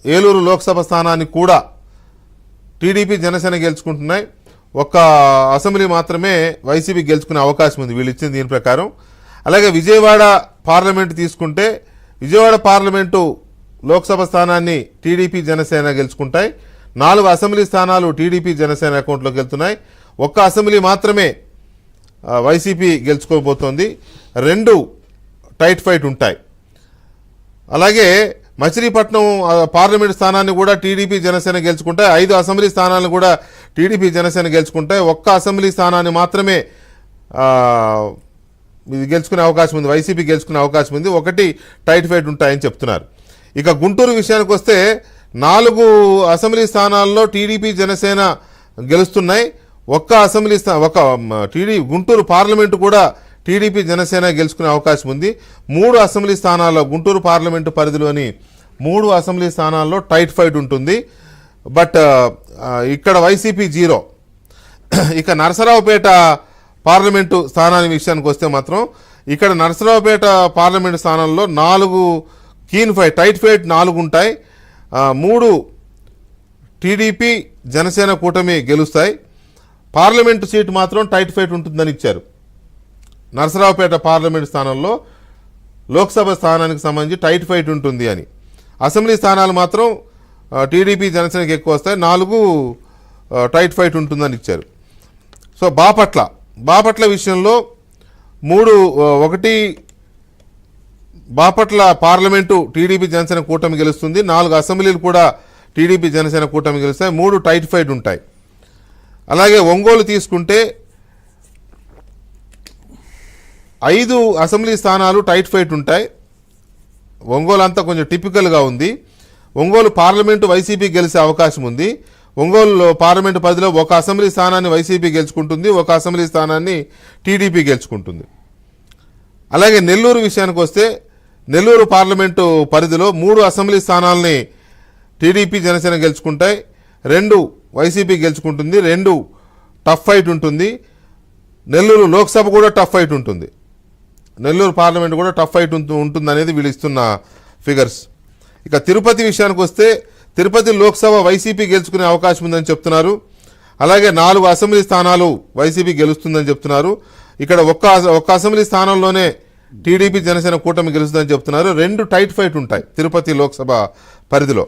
ఏలూరు లోక్సభ స్థానాన్ని కూడా టీడీపీ జనసేన గెలుచుకుంటున్నాయి. ఒక్క అసెంబ్లీ మాత్రమే వైసీపీ గెలుచుకునే అవకాశం ఉంది వీళ్ళు ఇచ్చిన దీని ప్రకారం. అలాగే విజయవాడ పార్లమెంటు తీసుకుంటే విజయవాడ పార్లమెంటు లోక్సభ స్థానాన్ని టీడీపీ జనసేన గెలుచుకుంటాయి. 4 అసెంబ్లీ స్థానాలు టీడీపీ జనసేన అకౌంట్లోకి వెళ్తున్నాయి. ఒక్క అసెంబ్లీ మాత్రమే వైసీపీ గెలుచుకోబోతోంది. 2 టైట్ ఫైట్ ఉంటాయి. అలాగే మచిలీపట్నం పార్లమెంట్ స్థానాన్ని కూడా టీడీపీ జనసేన గెలుచుకుంటాయి. 5 అసెంబ్లీ స్థానాలను కూడా టీడీపీ జనసేన గెలుచుకుంటాయి. ఒక్క అసెంబ్లీ స్థానాన్ని మాత్రమే ఇది గెలుచుకునే అవకాశం ఉంది, వైసీపీ గెలుచుకునే అవకాశం ఉంది. 1 టైట్ ఫైట్ ఉంటాయని చెప్తున్నారు. ఇక గుంటూరు విషయానికి వస్తే 4 అసెంబ్లీ స్థానాల్లో టీడీపీ జనసేన గెలుస్తున్నాయి. గుంటూరు పార్లమెంటు కూడా టీడీపీ జనసేన గెలుచుకునే అవకాశం ఉంది. 3 అసెంబ్లీ స్థానాల్లో గుంటూరు పార్లమెంటు పరిధిలోని 3 అసెంబ్లీ స్థానాల్లో టైట్ ఫైట్ ఉంటుంది. బట్ ఇక్కడ వైసీపీ 0. ఇక నరసరావుపేట పార్లమెంటు స్థానాన్ని విషయానికి వస్తే మాత్రం ఇక్కడ నరసరావుపేట పార్లమెంటు స్థానంలో 4 కీన్ ఫైట్ టైట్ ఫైట్ 4 ఉంటాయి. 3 టీడీపీ జనసేన కూటమి గెలుస్తాయి. పార్లమెంటు సీటు మాత్రం టైట్ ఫైట్ ఉంటుందని ఇచ్చారు. నరసరావుపేట పార్లమెంటు స్థానంలో లోక్సభ స్థానానికి సంబంధించి టైట్ ఫైట్ ఉంటుంది అని. అసెంబ్లీ స్థానాలు మాత్రం టీడీపీ జనసేనకి ఎక్కువ వస్తాయి. 4 టైట్ ఫైట్ ఉంటుందని ఇచ్చారు. సో బాపట్ల విషయంలో 1 బాపట్ల పార్లమెంటు టీడీపీ జనసేన కూటమి గెలుస్తుంది. 4 అసెంబ్లీలు కూడా టీడీపీ జనసేన కూటమి గెలుస్తాయి. 3 టైట్ ఫైట్ ఉంటాయి. అలాగే ఒంగోలు తీసుకుంటే 5 అసెంబ్లీ స్థానాలు టైట్ ఫైట్ ఉంటాయి. ఒంగోలు అంతా కొంచెం టిపికల్గా ఉంది. ఒంగోలు పార్లమెంటు వైసీపీ గెలిచే అవకాశం ఉంది. ఒంగోలు పార్లమెంటు పరిధిలో 1 అసెంబ్లీ స్థానాన్ని వైసీపీ గెలుచుకుంటుంది, 1 అసెంబ్లీ స్థానాన్ని టీడీపీ గెలుచుకుంటుంది. అలాగే నెల్లూరు విషయానికి వస్తే నెల్లూరు పార్లమెంటు పరిధిలో 3 అసెంబ్లీ స్థానాలని టీడీపీ జనసేన గెలుచుకుంటాయి, 2 వైసీపీ గెలుచుకుంటుంది, 2 టఫ్ ఫైట్ ఉంటుంది. నెల్లూరు లోక్సభ కూడా టఫ్ ఫైట్ ఉంటుంది. నెల్లూరు పార్లమెంట్ కూడా టఫ్ ఫైట్ ఉంటుంది అనేది వీళ్ళు ఇస్తున్న ఫిగర్స్. ఇక తిరుపతి విషయానికి వస్తే తిరుపతి లోక్సభ వైసీపీ గెలుచుకునే అవకాశం ఉందని చెప్తున్నారు. అలాగే 4 అసెంబ్లీ స్థానాలు వైసీపీ గెలుస్తుందని చెప్తున్నారు. ఇక్కడ ఒక్క అసెంబ్లీ స్థానంలోనే టీడీపీ జనసేన కూటమి గెలుస్తుందని చెప్తున్నారు. 2 టైట్ ఫైట్ ఉంటాయి తిరుపతి లోక్సభ పరిధిలో.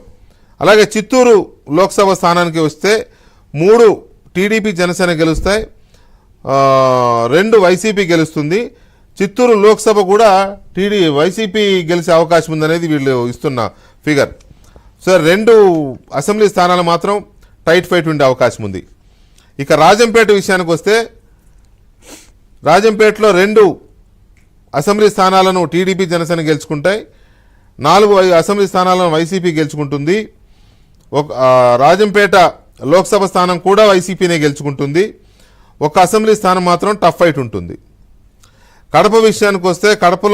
అలాగే చిత్తూరు లోక్సభ స్థానానికి వస్తే 3 టీడీపీ జనసేన గెలుస్తాయి, 2 వైసీపీ గెలుస్తుంది. చిత్తూరు లోక్సభ కూడా వైసీపీ గెలిచే అవకాశం ఉందనేది వీళ్ళు ఇస్తున్న ఫిగర్. సో 2 అసెంబ్లీ స్థానాలు మాత్రం టైట్ ఫైట్ ఉండే అవకాశం ఉంది. ఇక రాజంపేట విషయానికి వస్తే రాజంపేటలో 2 అసెంబ్లీ స్థానాలను టీడీపీ జనసేన గెలుచుకుంటాయి, 4 అసెంబ్లీ స్థానాలను వైసీపీ గెలుచుకుంటుంది. రాజంపేట లోక్సభ స్థానం కూడా వైసీపీనే గెలుచుకుంటుంది, 1 అసెంబ్లీ స్థానం మాత్రం టఫ్ ఫైట్ ఉంటుంది. కడప విషయానికి వస్తే కడప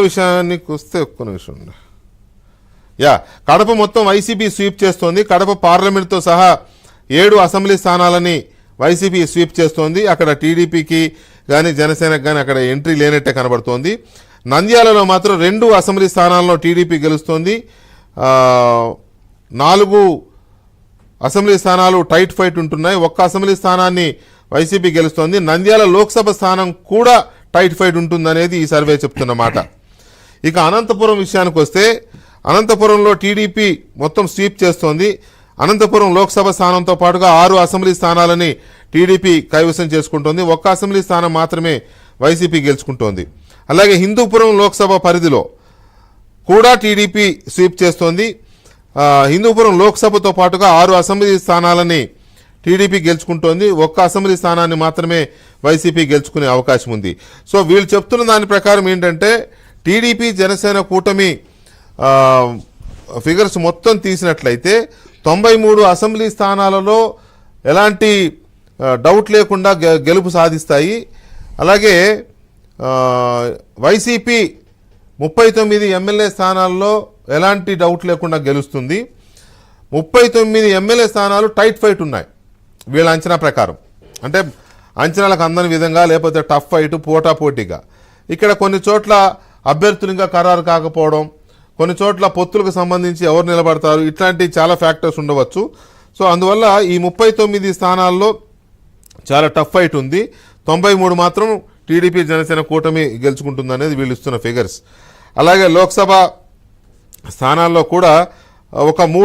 విషయానికి వస్తే ఒక్క నిమిషం. కడప మొత్తం వైసీపీ స్వీప్ చేస్తోంది. కడప పార్లమెంట్తో సహా 7 అసెంబ్లీ స్థానాలని వైసీపీ స్వీప్ చేస్తోంది. అక్కడ టీడీపీకి కానీ జనసేనకు కానీ అక్కడ ఎంట్రీ లేనట్టే కనబడుతోంది. నంద్యాలలో మాత్రం 2 అసెంబ్లీ స్థానాల్లో టీడీపీ గెలుస్తోంది, 4 అసెంబ్లీ స్థానాలు టైట్ ఫైట్ ఉంటున్నాయి, 1 అసెంబ్లీ స్థానాన్ని వైసీపీ గెలుస్తోంది. నంద్యాల లోక్సభ స్థానం కూడా టైట్ ఫైట్ ఉంటుందనేది ఈ సర్వే చెప్తున్నమాట. ఇక అనంతపురం విషయానికి వస్తే అనంతపురంలో టీడీపీ మొత్తం స్వీప్ చేస్తోంది. అనంతపురం లోక్సభ స్థానంతో పాటుగా 6 అసెంబ్లీ స్థానాలని టీడీపీ కైవసం చేసుకుంటోంది, 1 అసెంబ్లీ స్థానం మాత్రమే వైసీపీ గెలుచుకుంటోంది. అలాగే హిందూపురం లోక్సభ పరిధిలో కూడా టీడీపీ స్వీప్ చేస్తోంది. హిందూపురం లోక్సభతో పాటుగా 6 అసెంబ్లీ స్థానాలని టీడీపీ గెలుచుకుంటోంది, 1 అసెంబ్లీ స్థానాన్ని మాత్రమే వైసీపీ గెలుచుకునే అవకాశం ఉంది. సో వీళ్ళు చెప్తున్న దాని ప్రకారం ఏంటంటే టీడీపీ జనసేన కూటమి ఫిగర్స్ మొత్తం తీసినట్లయితే 93 అసెంబ్లీ స్థానాలలో ఎలాంటి డౌట్ లేకుండా గెలుపు సాధిస్తాయి. అలాగే వైసీపీ 39 ఎమ్మెల్యే స్థానాల్లో ఎలాంటి డౌట్ లేకుండా గెలుస్తుంది. 39 ఎమ్మెల్యే స్థానాలు టైట్ ఫైట్ ఉన్నాయి వీళ్ళ అంచనా ప్రకారం. అంటే అంచనాలకు అందని విధంగా లేకపోతే టఫ్ ఫైట్ పోటాపోటీగా. ఇక్కడ కొన్ని చోట్ల అభ్యర్థులు ఇంకా ఖరారు కాకపోవడం, కొన్ని చోట్ల పొత్తులకు సంబంధించి ఎవరు నిలబడతారు, ఇట్లాంటి చాలా ఫ్యాక్టర్స్ ఉండవచ్చు. సో అందువల్ల ఈ 39 స్థానాల్లో చాలా టఫ్ ఫైట్ ఉంది. 93 మాత్రం టీడీపీ జనసేన కూటమి గెలుచుకుంటుంది అనేది వీళ్ళు ఇస్తున్న ఫిగర్స్. అలాగే లోక్సభ స్థానాల్లో కూడా ఒక 3